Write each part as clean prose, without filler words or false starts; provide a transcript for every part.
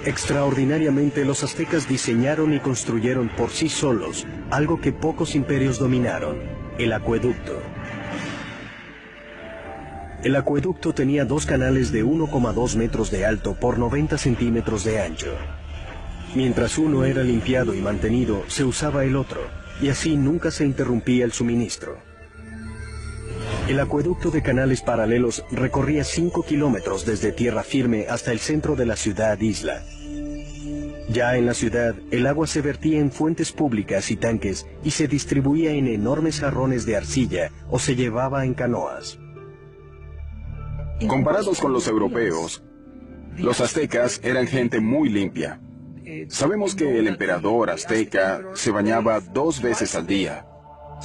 Extraordinariamente, los aztecas diseñaron y construyeron por sí solos algo que pocos imperios dominaron: el acueducto. El acueducto tenía dos canales de 1,2 metros de alto por 90 centímetros de ancho. Mientras uno era limpiado y mantenido, se usaba el otro, y así nunca se interrumpía el suministro. El acueducto de canales paralelos recorría 5 kilómetros desde tierra firme hasta el centro de la ciudad-isla. Ya en la ciudad, el agua se vertía en fuentes públicas y tanques y se distribuía en enormes jarrones de arcilla o se llevaba en canoas. Comparados con los europeos, los aztecas eran gente muy limpia. Sabemos que el emperador azteca se bañaba 2 veces al día.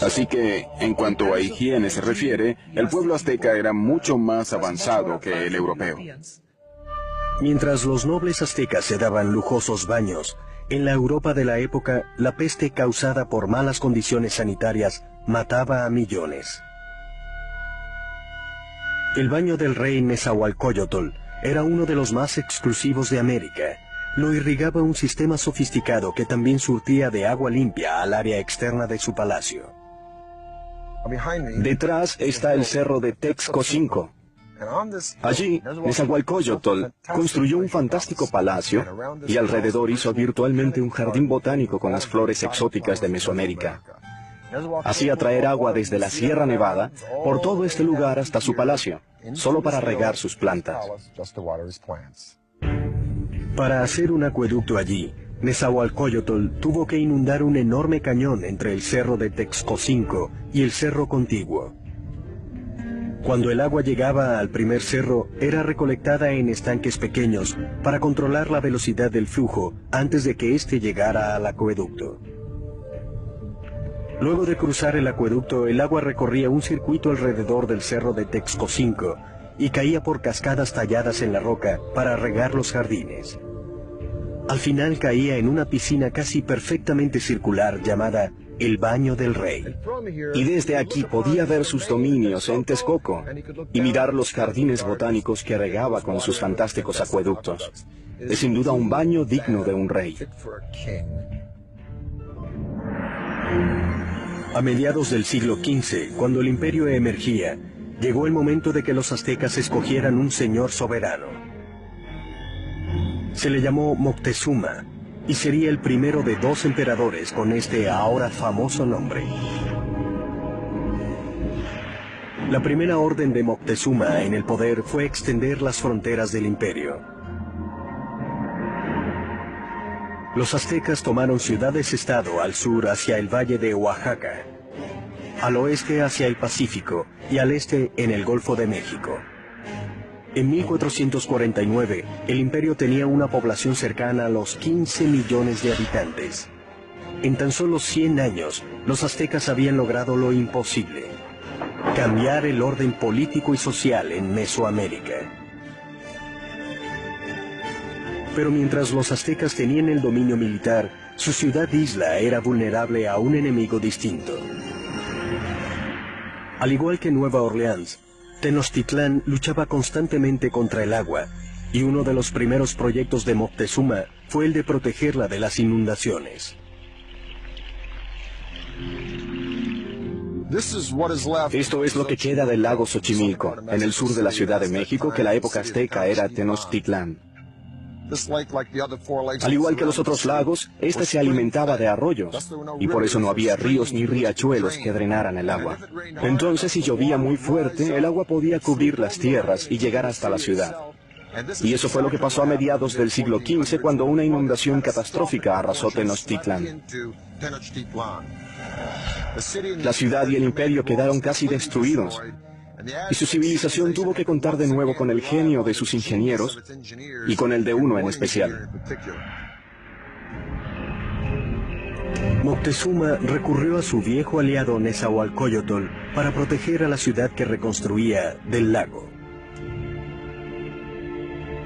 Así que, en cuanto a higiene se refiere, el pueblo azteca era mucho más avanzado que el europeo. Mientras los nobles aztecas se daban lujosos baños, en la Europa de la época, la peste causada por malas condiciones sanitarias mataba a millones. El baño del rey Nezahualcóyotl era uno de los más exclusivos de América. Lo irrigaba un sistema sofisticado que también surtía de agua limpia al área externa de su palacio. Detrás está el cerro de Texcocinco. Allí, Nezahualcóyotl construyó un fantástico palacio y alrededor hizo virtualmente un jardín botánico con las flores exóticas de Mesoamérica. Hacía traer agua desde la Sierra Nevada por todo este lugar hasta su palacio, solo para regar sus plantas. Para hacer un acueducto allí, Nezahualcóyotl tuvo que inundar un enorme cañón entre el cerro de Texcocinco y el cerro contiguo. Cuando el agua llegaba al primer cerro, era recolectada en estanques pequeños para controlar la velocidad del flujo antes de que éste llegara al acueducto. Luego de cruzar el acueducto, el agua recorría un circuito alrededor del cerro de Texcocinco y caía por cascadas talladas en la roca para regar los jardines. Al final caía en una piscina casi perfectamente circular llamada el Baño del Rey. Y desde aquí podía ver sus dominios en Texcoco y mirar los jardines botánicos que regaba con sus fantásticos acueductos. Es sin duda un baño digno de un rey. A mediados del siglo XV, cuando el imperio emergía, llegó el momento de que los aztecas escogieran un señor soberano. Se le llamó Moctezuma, y sería el primero de 2 emperadores con este ahora famoso nombre. La primera orden de Moctezuma en el poder fue extender las fronteras del imperio. Los aztecas tomaron ciudades-estado al sur hacia el valle de Oaxaca, al oeste hacia el Pacífico y al este en el Golfo de México. En 1449, el imperio tenía una población cercana a los 15 millones de habitantes. En tan solo 100 años, los aztecas habían logrado lo imposible: cambiar el orden político y social en Mesoamérica. Pero mientras los aztecas tenían el dominio militar, su ciudad-isla era vulnerable a un enemigo distinto. Al igual que Nueva Orleans, Tenochtitlán luchaba constantemente contra el agua, y uno de los primeros proyectos de Moctezuma fue el de protegerla de las inundaciones. Esto es lo que queda del lago Xochimilco, en el sur de la Ciudad de México, que la época azteca era Tenochtitlán. Al igual que los otros lagos, este se alimentaba de arroyos, y por eso no había ríos ni riachuelos que drenaran el agua. Entonces, si llovía muy fuerte, el agua podía cubrir las tierras y llegar hasta la ciudad. Y eso fue lo que pasó a mediados del siglo XV, cuando una inundación catastrófica arrasó Tenochtitlán. La ciudad y el imperio quedaron casi destruidos, y su civilización tuvo que contar de nuevo con el genio de sus ingenieros y con el de uno en especial. Moctezuma recurrió a su viejo aliado Nezahualcóyotl para proteger a la ciudad que reconstruía del lago.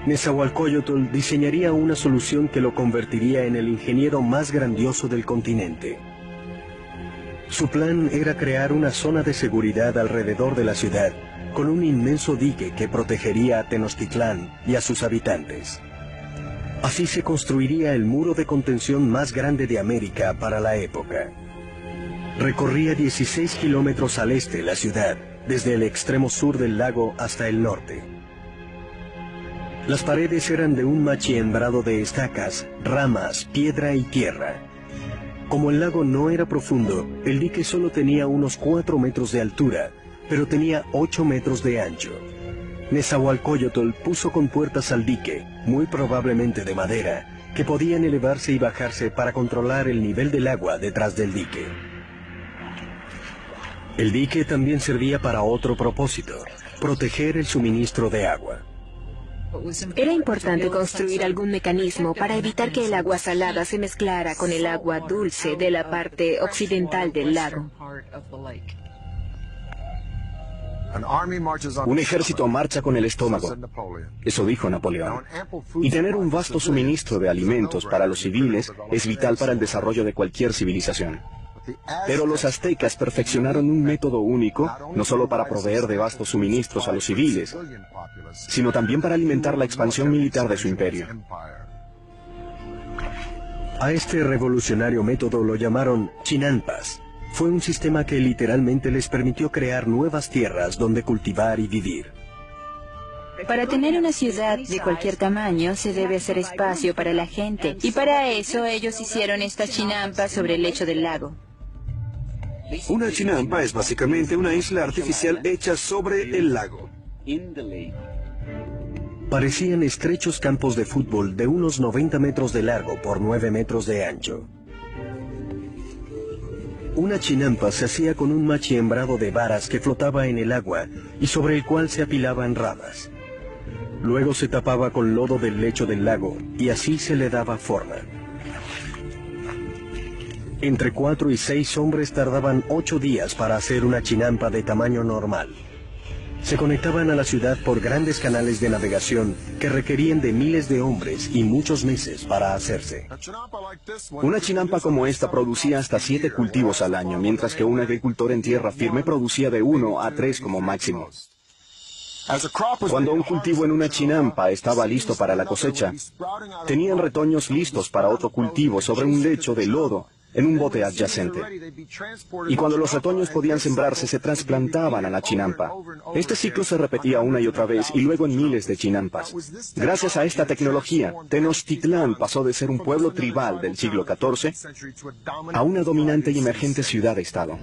Nezahualcóyotl diseñaría una solución que lo convertiría en el ingeniero más grandioso del continente. Su plan era crear una zona de seguridad alrededor de la ciudad, con un inmenso dique que protegería a Tenochtitlán y a sus habitantes. Así se construiría el muro de contención más grande de América para la época. Recorría 16 kilómetros al este la ciudad, desde el extremo sur del lago hasta el norte. Las paredes eran de un machiembrado de estacas, ramas, piedra y tierra. Como el lago no era profundo, el dique solo tenía unos 4 metros de altura, pero tenía 8 metros de ancho. Nezahualcóyotl puso compuertas al dique, muy probablemente de madera, que podían elevarse y bajarse para controlar el nivel del agua detrás del dique. El dique también servía para otro propósito, proteger el suministro de agua. Era importante construir algún mecanismo para evitar que el agua salada se mezclara con el agua dulce de la parte occidental del lago. Un ejército marcha con el estómago, eso dijo Napoleón. Y tener un vasto suministro de alimentos para los civiles es vital para el desarrollo de cualquier civilización. Pero los aztecas perfeccionaron un método único, no solo para proveer de vastos suministros a los civiles, sino también para alimentar la expansión militar de su imperio. A este revolucionario método lo llamaron chinampas. Fue un sistema que literalmente les permitió crear nuevas tierras donde cultivar y vivir. Para tener una ciudad de cualquier tamaño se debe hacer espacio para la gente, y para eso ellos hicieron estas chinampas sobre el lecho del lago. Una chinampa es básicamente una isla artificial hecha sobre el lago. Parecían estrechos campos de fútbol de unos 90 metros de largo por 9 metros de ancho. Una chinampa se hacía con un machiembrado de varas que flotaba en el agua y sobre el cual se apilaban ramas. Luego se tapaba con lodo del lecho del lago y así se le daba forma. Entre 4 y 6 hombres tardaban 8 días para hacer una chinampa de tamaño normal. Se conectaban a la ciudad por grandes canales de navegación que requerían de miles de hombres y muchos meses para hacerse. Una chinampa como esta producía hasta 7 cultivos al año, mientras que un agricultor en tierra firme producía de 1 a 3 como máximo. Cuando un cultivo en una chinampa estaba listo para la cosecha, tenían retoños listos para otro cultivo sobre un lecho de lodo en un bote adyacente. Y cuando los retoños podían sembrarse, se trasplantaban a la chinampa. Este ciclo se repetía una y otra vez y luego en miles de chinampas. Gracias a esta tecnología, Tenochtitlán pasó de ser un pueblo tribal del siglo XIV a una dominante y emergente ciudad-estado.